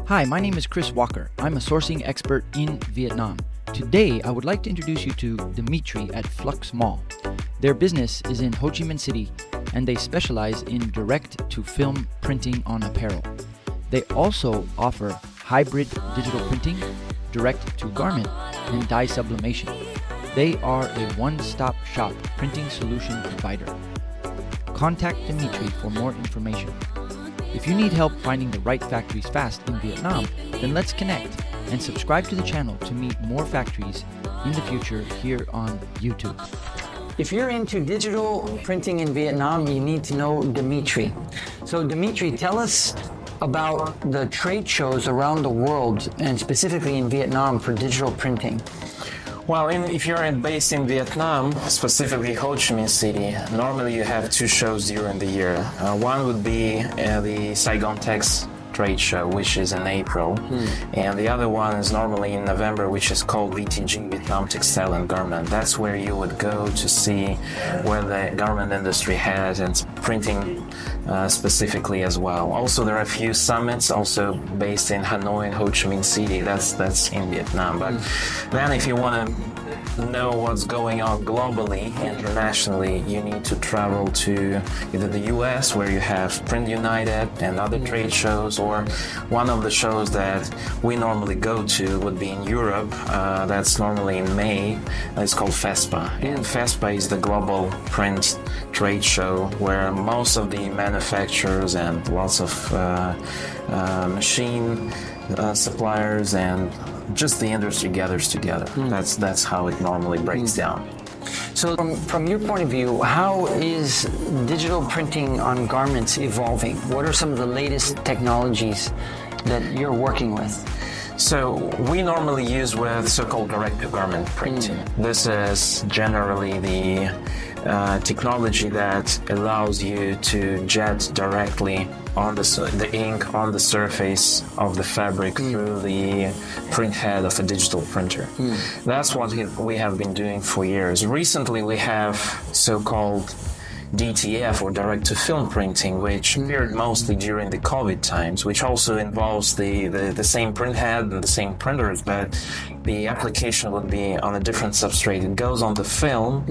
Hi, my name is Chris Walker. I'm a sourcing expert in Vietnam. Today, I would like to introduce you to Dmitry at Flux Mall. Their business is in Ho Chi Minh City, and they specialize in direct-to-film printing on apparel. They also offer hybrid digital printing, direct-to-garment, and dye sublimation. They are a one-stop shop printing solution provider. Contact Dmitry for more information. If you need help finding the right factories fast in Vietnam, then let's connect and subscribe to the channel to meet more factories in the future here on YouTube. If you're into digital printing in Vietnam, you need to know Dmitry. So Dmitry, tell us about the trade shows around the world and specifically in Vietnam for digital printing. Well, if you're based in Vietnam, specifically Ho Chi Minh City, normally you have two shows during the year. One would be the Saigon Tex trade show, which is in April, and the other one is normally in November, which is called VTG, Vietnam Textile and Garment. That's where you would go to see where the garment industry has and printing specifically as well. Also, there are a few summits also based in Hanoi and Ho Chi Minh City. That's in Vietnam. But then if you want to know what's going on globally, internationally, you need to travel to either the US, where you have Print United and other trade shows, or one of the shows that we normally go to would be in Europe. That's normally in May. It's called 𝗱𝗶𝗿𝗺. And 𝗱𝗶𝗿𝗺 is the global print trade show where most of the manufacturers and lots of machine suppliers and just the industry gathers together. That's how it normally breaks down. So from your point of view, how is digital printing on garments evolving? What are some of the latest technologies that you're working with? So we normally use with so-called direct-to-garment printing. This is generally the technology that allows you to jet directly on the ink on the surface of the fabric through the print head of a digital printer. That's what we have been doing for years. Recently we have so-called DTF, or direct-to-film printing, which appeared mostly during the COVID times, which also involves the same print head and the same printers, but the application would be on a different substrate. It goes on the film,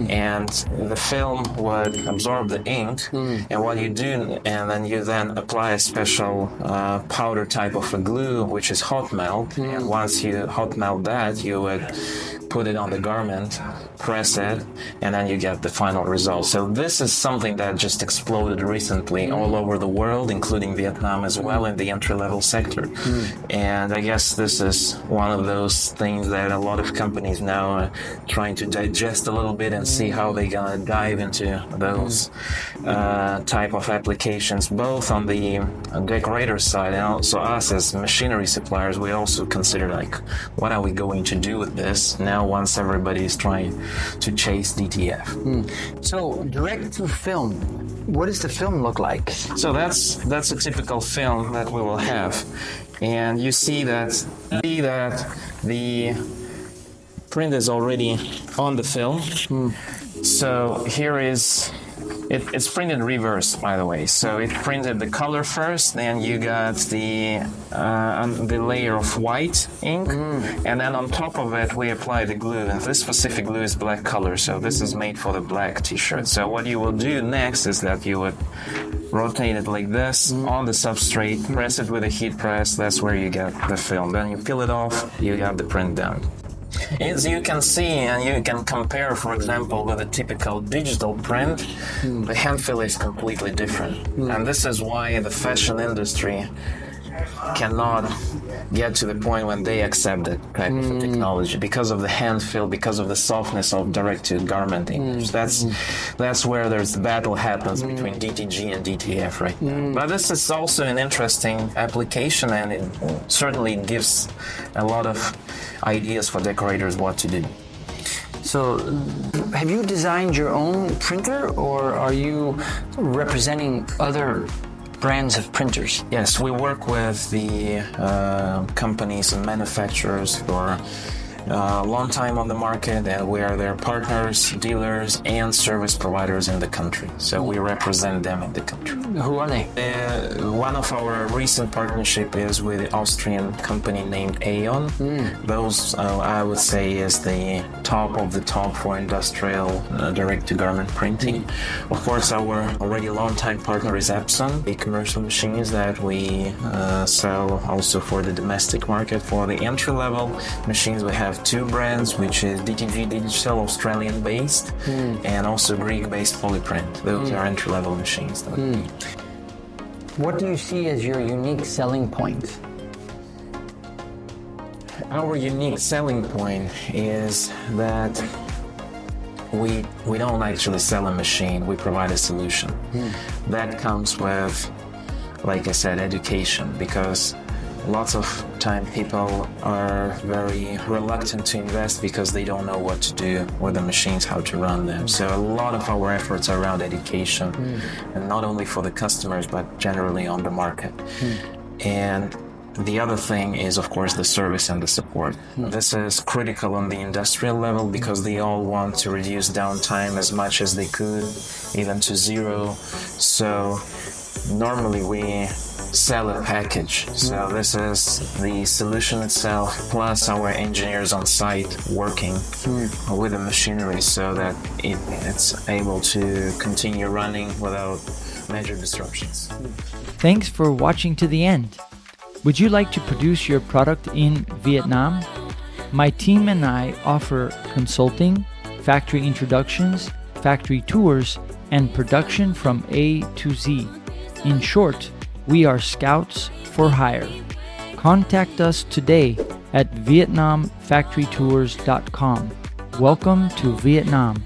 and the film would absorb the ink, and what you do, and then you apply a special powder type of a glue, which is hot melt, and once you hot melt that, you would put it on the garment, press it, and then you get the final result. So this is something that just exploded recently all over the world, including Vietnam as well, in the entry-level sector. And I guess this is one of those things that a lot of companies now are trying to digest a little bit and see how they're gonna dive into those type of applications, both on the decorator side and also us as machinery suppliers. We also consider, like, what are we going to do with this now once everybody is trying to chase DTF. So direct to film, what does the film look like? So that's a typical film that we will have, and you see that the print is already on the film. So here is it's printed reverse, by the way. So it printed the color first, then you got the layer of white ink, and then on top of it we apply the glue. And this specific glue is black color, so this is made for the black T-shirt. So what you will do next is that you would rotate it like this on the substrate, press it with a heat press. That's where you get the film. Then you peel it off, you have the print done. As you can see, and you can compare, for example, with a typical digital print, the hand fill is completely different. And this is why the fashion industry cannot get to the point when they accept that type of technology, because of the hand fill, because of the softness of direct-to-garment English. That's where there's the battle happens between DTG and DTF right now. But this is also an interesting application, and it certainly gives a lot of ideas for decorators what to do. So have you designed your own printer, or are you representing other brands of printers? Yes, we work with the companies and manufacturers who are long time on the market, and we are their partners, dealers, and service providers in the country. So we represent them in the country. Who are they? One of our recent partnership is with the Austrian company named 𝗱𝗈𝗈. Those, I would say, is the top of the top for industrial direct-to-garment printing. Of course, our already long-time partner is Epson, the commercial machines that we sell also for the domestic market. For the entry-level machines, we have two brands, which is DTG Digital, Australian-based, and also Greek-based Polyprint. Those are entry-level machines. What do you see as your unique selling point? Our unique selling point is that we don't actually sell a machine, we provide a solution. That comes with, like I said, education, because lots of time people are very reluctant to invest because they don't know what to do with the machines, how to run them. So a lot of our efforts are around education, and not only for the customers, but generally on the market. And the other thing is, of course, the service and the support. This is critical on the industrial level because they all want to reduce downtime as much as they could, even to zero. So normally we sell a package. So this is the solution itself, plus our engineers on site working with the machinery so that it's able to continue running without major disruptions. Thanks for watching to the end. Would you like to produce your product in Vietnam? My team and I offer consulting, factory introductions, factory tours, and production from A to Z. In short, we are scouts for hire. Contact us today at vietnamfactorytours.com. Welcome to Vietnam.